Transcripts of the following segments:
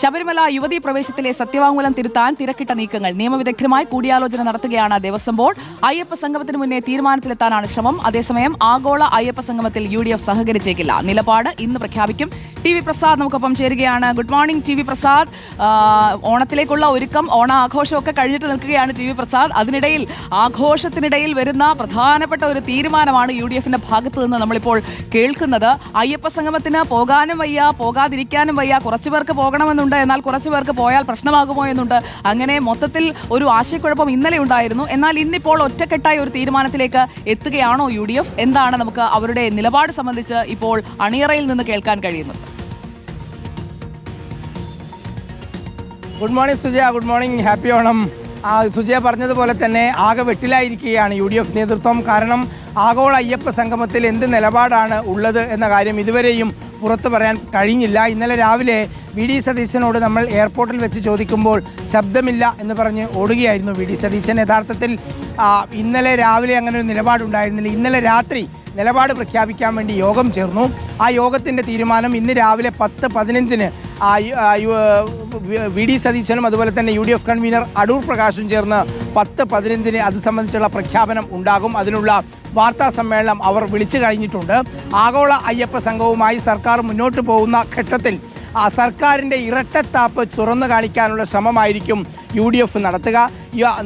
ശബരിമല യുവതീ പ്രവേശത്തിലെ സത്യവാങ്മൂലം തിരുത്താൻ തിരക്കിട്ട നീക്കങ്ങൾ. നിയമവിദഗ്ധരുമായി കൂടിയാലോചന നടത്തുകയാണ് ദേവസ്വം ബോർഡ്. അയ്യപ്പ സംഗമത്തിന് മുന്നേ തീരുമാനത്തിലെത്താനാണ് ശ്രമം. അതേസമയം ആഗോള അയ്യപ്പ സംഗമത്തിൽ UDF സഹകരിച്ചേക്കില്ല. നിലപാട് ഇന്ന് പ്രഖ്യാപിക്കും. TV പ്രസാദ് നമുക്കൊപ്പം ചേരുകയാണ്. Good morning TV Prasad. ഓണത്തിലേക്കുള്ള ഒരുക്കം, ഓണാഘോഷമൊക്കെ കഴിഞ്ഞിട്ട് നിൽക്കുകയാണ് TV പ്രസാദ്. അതിനിടയിൽ ആഘോഷത്തിനിടയിൽ വരുന്ന പ്രധാനപ്പെട്ട ഒരു തീരുമാനമാണ് UDFന്റെ ഭാഗത്ത് നിന്ന് നമ്മളിപ്പോൾ കേൾക്കുന്നത്. അയ്യപ്പ സംഗമത്തിന് പോകാനും വയ്യ, പോകാതിരിക്കാനും വയ്യ. കുറച്ചു പേർക്ക് പോകണമെന്നുണ്ട്, എന്നാൽ കുറച്ചു പേർക്ക് പോയാൽ പ്രശ്നമാകുമോ എന്നുണ്ട്. അങ്ങനെ മൊത്തത്തിൽ ഒരു ആശയക്കുഴപ്പം ഇന്നലെ ഉണ്ടായിരുന്നു. എന്നാൽ ഇന്നിപ്പോൾ ഒറ്റക്കെട്ടായി ഒരു തീരുമാനത്തിലേക്ക് എത്തുകയാണോ UDF? എന്താണ് നമുക്ക് അവരുടെ നിലപാട് സംബന്ധിച്ച് ഇപ്പോൾ അണിയറയിൽ നിന്ന് കേൾക്കാൻ കഴിയുന്നത്? Good morning Sujaya. Good morning, happy Onam. Sujaya പറഞ്ഞതുപോലെ തന്നെ ആകെ വെട്ടിലായിരിക്കുകയാണ് UDF നേതൃത്വം. കാരണം ആഗോള അയ്യപ്പ സംഗമത്തിൽ എന്ത് നിലപാടാണ് ഉള്ളത് എന്ന കാര്യം ഇതുവരെയും പുറത്തു പറയാൻ കഴിഞ്ഞില്ല. ഇന്നലെ രാവിലെ VD സതീശനോട് നമ്മൾ എയർപോർട്ടിൽ വെച്ച് ചോദിക്കുമ്പോൾ ശബ്ദമില്ല എന്ന് പറഞ്ഞ് ഓടുകയായിരുന്നു VD സതീശൻ. യഥാർത്ഥത്തിൽ ഇന്നലെ രാവിലെ അങ്ങനെ ഒരു നിലപാടുണ്ടായിരുന്നില്ല. ഇന്നലെ രാത്രി നിലപാട് പ്രഖ്യാപിക്കാൻ വേണ്ടി യോഗം ചേർന്നു. ആ യോഗത്തിൻ്റെ തീരുമാനം ഇന്ന് രാവിലെ 10:15 VD സതീശനും അതുപോലെ തന്നെ UDF കൺവീനർ അടൂർ പ്രകാശും ചേർന്ന് 10:15 അത് സംബന്ധിച്ചുള്ള പ്രഖ്യാപനം ഉണ്ടാകും. അതിനുള്ള വാർത്താ സമ്മേളനം അവർ വിളിച്ചു കഴിഞ്ഞിട്ടുണ്ട്. ആഗോള അയ്യപ്പ സംഘവുമായി സർക്കാർ മുന്നോട്ട് പോകുന്ന ഘട്ടത്തിൽ സർക്കാരിൻ്റെ ഇരട്ടത്താപ്പ് തുറന്നു കാണിക്കാനുള്ള ശ്രമമായിരിക്കും UDF നടത്തുക.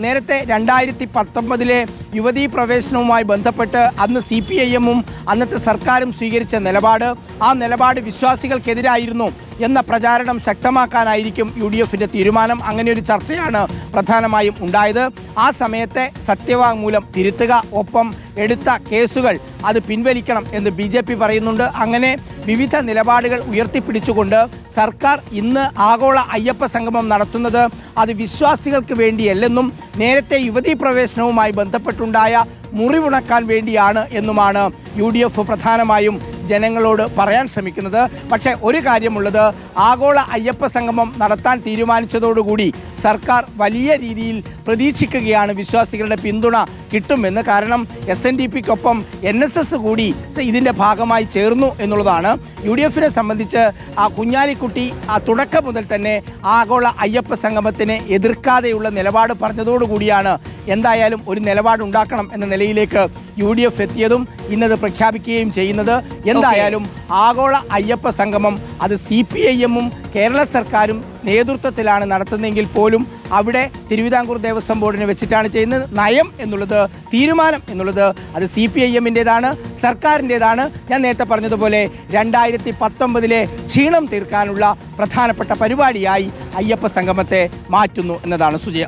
നേരത്തെ 2019 യുവതീ പ്രവേശനവുമായി ബന്ധപ്പെട്ട് അന്ന് CPIM-ഉം അന്നത്തെ സർക്കാരും സ്വീകരിച്ച നിലപാട്, ആ നിലപാട് വിശ്വാസികൾക്കെതിരായിരുന്നു എന്ന പ്രചാരണം ശക്തമാക്കാനായിരിക്കും UDFന്റെ തീരുമാനം. അങ്ങനെ ഒരു ചർച്ചയാണ് പ്രധാനമായും ഉണ്ടായത്. ആ സമയത്തെ സത്യവാങ്മൂലം തിരുത്തുക, ഒപ്പം എടുത്ത കേസുകൾ അത് പിൻവലിക്കണം എന്ന് BJP പറയുന്നുണ്ട്. അങ്ങനെ വിവിധ നിലപാടുകൾ ഉയർത്തിപ്പിടിച്ചുകൊണ്ട് സർക്കാർ ഇന്ന് ആഗോള അയ്യപ്പ സംഗമം നടത്തുന്നത് അത് വിശ്വാസികൾക്ക് വേണ്ടിയല്ലെന്നും നേരത്തെ യുവതീ പ്രവേശനവുമായി ബന്ധപ്പെട്ടുണ്ടായ മുറിവുണക്കാൻ വേണ്ടിയാണ് എന്നുമാണ് UDF പ്രധാനമായും ജനങ്ങളോട് പറയാൻ ശ്രമിക്കുന്നത്. പക്ഷേ ഒരു കാര്യമുള്ളത്, ആഗോള അയ്യപ്പ സംഗമം നടത്താൻ തീരുമാനിച്ചതോടുകൂടി സർക്കാർ വലിയ രീതിയിൽ പ്രതീക്ഷിക്കുകയാണ് വിശ്വാസികളുടെ പിന്തുണ കിട്ടുമെന്ന്. കാരണം SNDPക്കൊപ്പം NSS കൂടി ഇതിൻ്റെ ഭാഗമായി ചേർന്നു എന്നുള്ളതാണ്. UDFനെ സംബന്ധിച്ച് കുഞ്ഞാലിക്കുട്ടി തുടക്കം മുതൽ തന്നെ ആഗോള അയ്യപ്പ സംഗമത്തിനെ എതിർക്കാതെയുള്ള നിലപാട് പറഞ്ഞതോടുകൂടിയാണ് എന്തായാലും ഒരു നിലപാടുണ്ടാക്കണം എന്ന നിലയിലേക്ക് UDF എത്തിയതും ഇന്നത് പ്രഖ്യാപിക്കുകയും ചെയ്യുന്നത്. എന്തായാലും ആഗോള അയ്യപ്പ സംഗമം അത് CPIM-ഉം കേരള സർക്കാരും നേതൃത്വത്തിലാണ് നടത്തുന്നതെങ്കിൽ പോലും അവിടെ തിരുവിതാംകൂർ ദേവസ്വം ബോർഡിനെ വെച്ചിട്ടാണ് ചെയ്യുന്നത്. നയം എന്നുള്ളത്, തീരുമാനം എന്നുള്ളത് അത് CPIM-ൻ്റെതാണ്, സർക്കാരിൻ്റെതാണ്. ഞാൻ നേരത്തെ പറഞ്ഞതുപോലെ 2019 ക്ഷീണം തീർക്കാനുള്ള പ്രധാനപ്പെട്ട പരിപാടിയായി അയ്യപ്പ സംഗമത്തെ മാറ്റുന്നു എന്നതാണ് സുജയ.